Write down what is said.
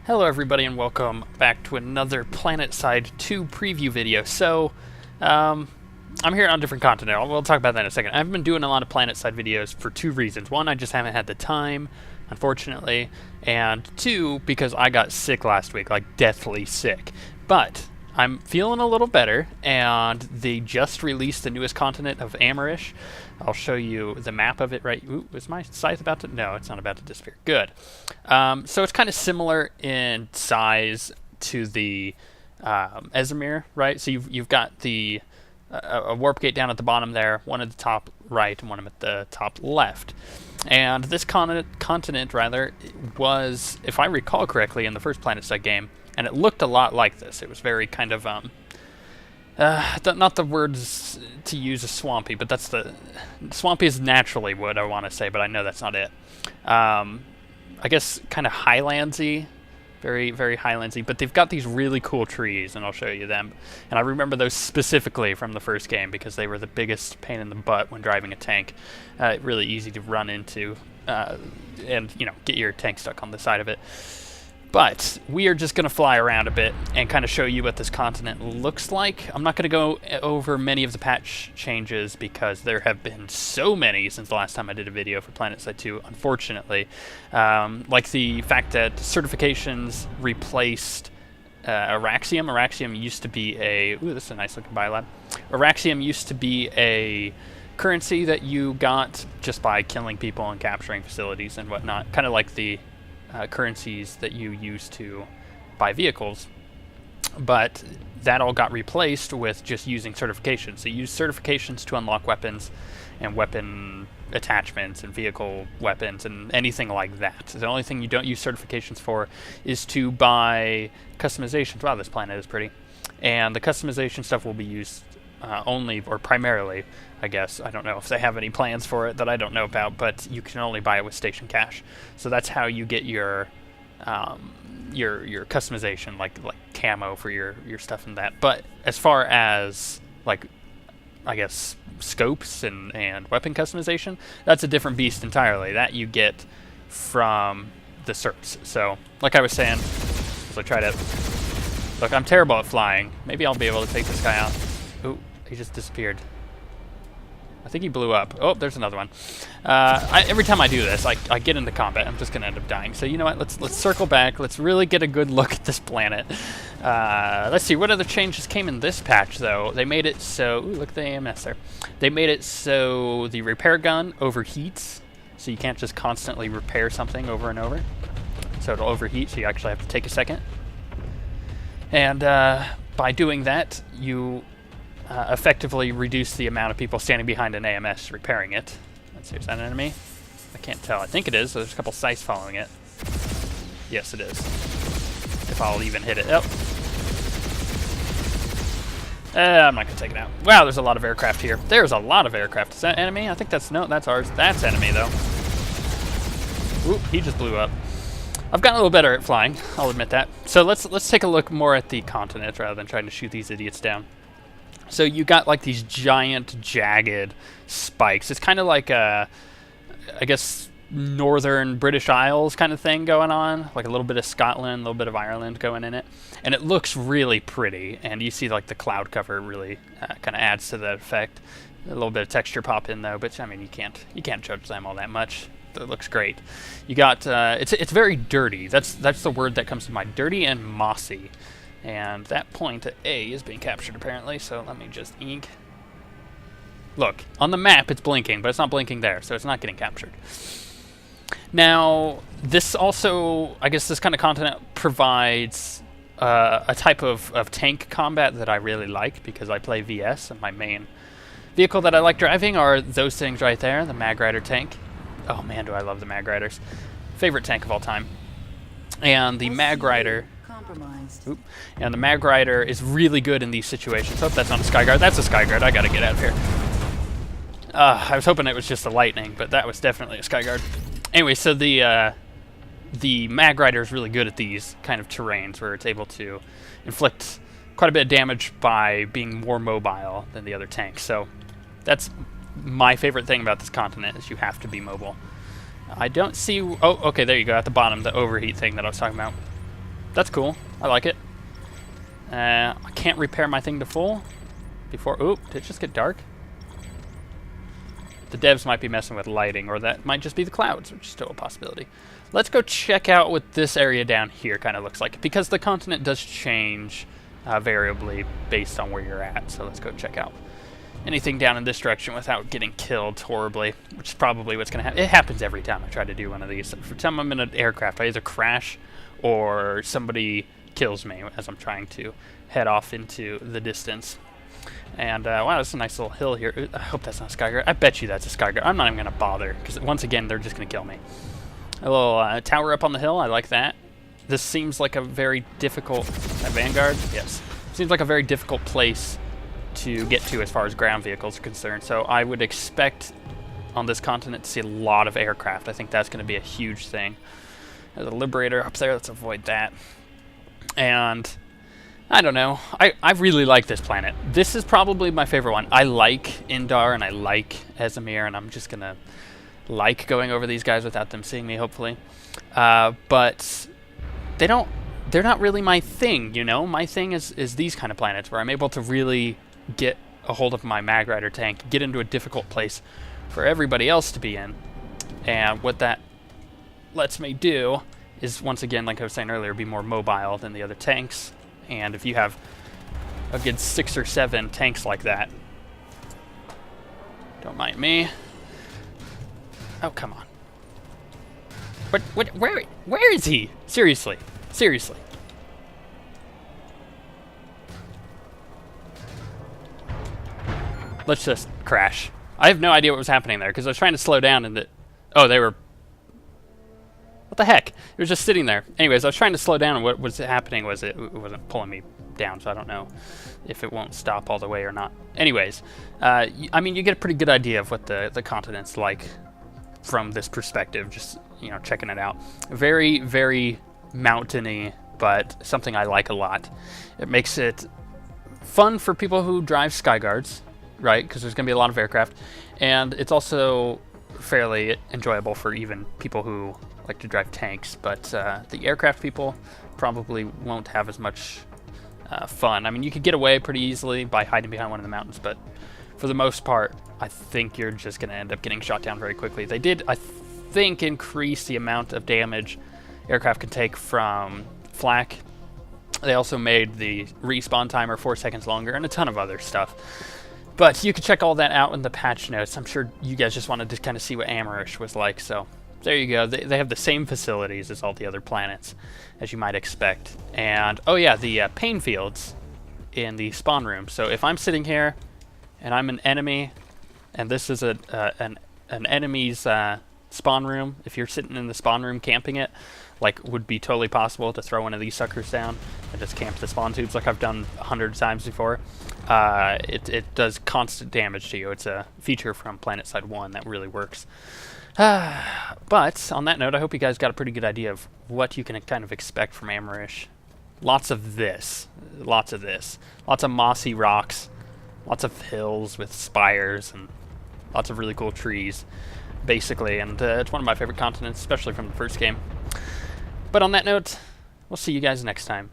Hello everybody and welcome back to another Planetside 2 preview video. So, I'm here on a different continent. We'll talk about that in a second. I've been doing a lot of Planetside videos for two reasons. One, I just haven't had the time, unfortunately. And two, because I got sick last week, like deathly sick. But I'm feeling a little better, and they just released the newest continent of Amerish. I'll show you the map of it right... Ooh, is my scythe about to... No, it's not about to disappear. Good. So it's kind of similar in size to the Ezimir, right? So you've got the a warp gate down at the bottom there, one at the top right and one at the top left. And this continent rather, was, if I recall correctly, in the first Planetside game, and it looked a lot like this. It was very kind of... not the words to use as swampy, but that's the... Swampy is naturally what I want to say, but I know that's not it. I guess kind of highlandsy, very, very highlandsy, but they've got these really cool trees, and I'll show you them. And I remember those specifically from the first game, because they were the biggest pain in the butt when driving a tank. Really easy to run into, and, you know, get your tank stuck on the side of it. But we are just going to fly around a bit and kind of show you what this continent looks like. I'm not going to go over many of the patch changes because there have been so many since the last time I did a video for Planetside 2, unfortunately. Like the fact that certifications replaced Araxium. Araxium used to be a... Ooh, this is a nice looking biolab. Araxium used to be a currency that you got just by killing people and capturing facilities and whatnot. Kind of like the... currencies that you use to buy vehicles, but that all got replaced with just using certifications. So you use certifications to unlock weapons and weapon attachments and vehicle weapons and anything like that. The only thing you don't use certifications for is to buy customizations. Wow, this planet is pretty. And the customization stuff will be used only, or primarily, I guess. I don't know if they have any plans for it that I don't know about, but you can only buy it with station cash. So that's how you get your customization, like camo for your stuff and that. But as far as, like, I guess, scopes and weapon customization, that's a different beast entirely. That you get from the certs. So, like I was saying, as I try to... Look, I'm terrible at flying. Maybe I'll be able to take this guy out. Ooh, he just disappeared. I think he blew up. Oh, there's another one. Every time I do this, I get into combat. I'm just going to end up dying. So you know what? Let's circle back. Let's really get a good look at this planet. Let's see. What other changes came in this patch, though? They made it so... Ooh, look at the AMS there. They made it so the repair gun overheats. So you can't just constantly repair something over and over. So it'll overheat, so you actually have to take a second. And by doing that, you... effectively reduce the amount of people standing behind an AMS repairing it. Let's see, is that an enemy? I can't tell. I think it is. There's a couple scythes following it. Yes, it is. If I'll even hit it. Oh. I'm not going to take it out. Wow, there's a lot of aircraft here. There's a lot of aircraft. Is that enemy? I think that's... No, that's ours. That's enemy, though. Oop, he just blew up. I've gotten a little better at flying. I'll admit that. So let's take a look more at the continent rather than trying to shoot these idiots down. So you got like these giant, jagged spikes. It's kind of like a, I guess, northern British Isles kind of thing going on. Like a little bit of Scotland, a little bit of Ireland going in it. And it looks really pretty. And you see like the cloud cover really kind of adds to that effect. A little bit of texture pop in though, but I mean, you can't judge them all that much. It looks great. You got, it's very dirty. That's the word that comes to mind. Dirty and mossy. And that point at A is being captured, apparently, so let me just ink. Look, on the map it's blinking, but it's not blinking there, so it's not getting captured. Now, this also, I guess this kind of continent provides a type of tank combat that I really like, because I play VS, and my main vehicle that I like driving are those things right there, the Mag Rider tank. Oh man, do I love the Mag Riders. Favorite tank of all time. And the Mag Rider... Oop. And the Mag Rider is really good in these situations. Oh, that's not a Skyguard. That's a Skyguard. I gotta get out of here. I was hoping it was just a lightning, but that was definitely a Skyguard. Anyway, so the Mag Rider is really good at these kind of terrains where it's able to inflict quite a bit of damage by being more mobile than the other tanks. So that's my favorite thing about this continent, is you have to be mobile. I don't see... Oh, okay, there you go, at the bottom, the overheat thing that I was talking about. That's cool. I like it. I can't repair my thing to full before... Oop, did it just get dark? The devs might be messing with lighting, or that might just be the clouds, which is still a possibility. Let's go check out what this area down here kind of looks like, because the continent does change variably based on where you're at. So let's go check out anything down in this direction without getting killed horribly, which is probably what's going to happen. It happens every time I try to do one of these. Every time I'm in an aircraft, I either crash or somebody kills me as I'm trying to head off into the distance. And, wow, that's a nice little hill here. I hope that's not a Skyguard. I bet you that's a Skyguard. I'm not even going to bother, because once again, they're just going to kill me. A little tower up on the hill. I like that. This seems like a very difficult... Vanguard? Yes. Seems like a very difficult place to get to as far as ground vehicles are concerned. So I would expect on this continent to see a lot of aircraft. I think that's going to be a huge thing. There's a Liberator up there. Let's avoid that. And... I don't know. I really like this planet. This is probably my favorite one. I like Indar and I like Esamir, and I'm just going to like going over these guys without them seeing me, hopefully. But they're not really my thing, you know? My thing is these kind of planets where I'm able to really get a hold of my Mag Rider tank, get into a difficult place for everybody else to be in. And what that lets me do is, once again, like I was saying earlier, be more mobile than the other tanks. And if you have a good 6 or 7 tanks like that, don't mind me. Oh, come on. Where is he? Seriously. Seriously. Let's just crash. I have no idea what was happening there, because I was trying to slow down and oh, they were... What the heck? It was just sitting there. Anyways, I was trying to slow down, and what was happening was it wasn't pulling me down, so I don't know if it won't stop all the way or not. Anyways, I mean, you get a pretty good idea of what the continent's like from this perspective, just, you know, checking it out. Very, very mountainy, but something I like a lot. It makes it fun for people who drive Skyguards, right? Because there's going to be a lot of aircraft. And it's also fairly enjoyable for even people who like to drive tanks, but the aircraft people probably won't have as much fun. I mean, you could get away pretty easily by hiding behind one of the mountains, but for the most part, I think you're just going to end up getting shot down very quickly. They did, I think, increase the amount of damage aircraft can take from flak. They also made the respawn timer 4 seconds longer and a ton of other stuff. But you can check all that out in the patch notes. I'm sure you guys just wanted to kind of see what Amerish was like, so there you go. They have the same facilities as all the other planets, as you might expect. And, oh yeah, the pain fields in the spawn room. So if I'm sitting here, and I'm an enemy, and this is an enemy's spawn room, if you're sitting in the spawn room camping it, like, would be totally possible to throw one of these suckers down and just camp the spawn tubes like I've done 100 times before. It does constant damage to you. It's a feature from Planetside 1 that really works. But on that note, I hope you guys got a pretty good idea of what you can kind of expect from Amerish. Lots of this. Lots of this. Lots of mossy rocks. Lots of hills with spires and lots of really cool trees, basically. And it's one of my favorite continents, especially from the first game. But on that note, we'll see you guys next time.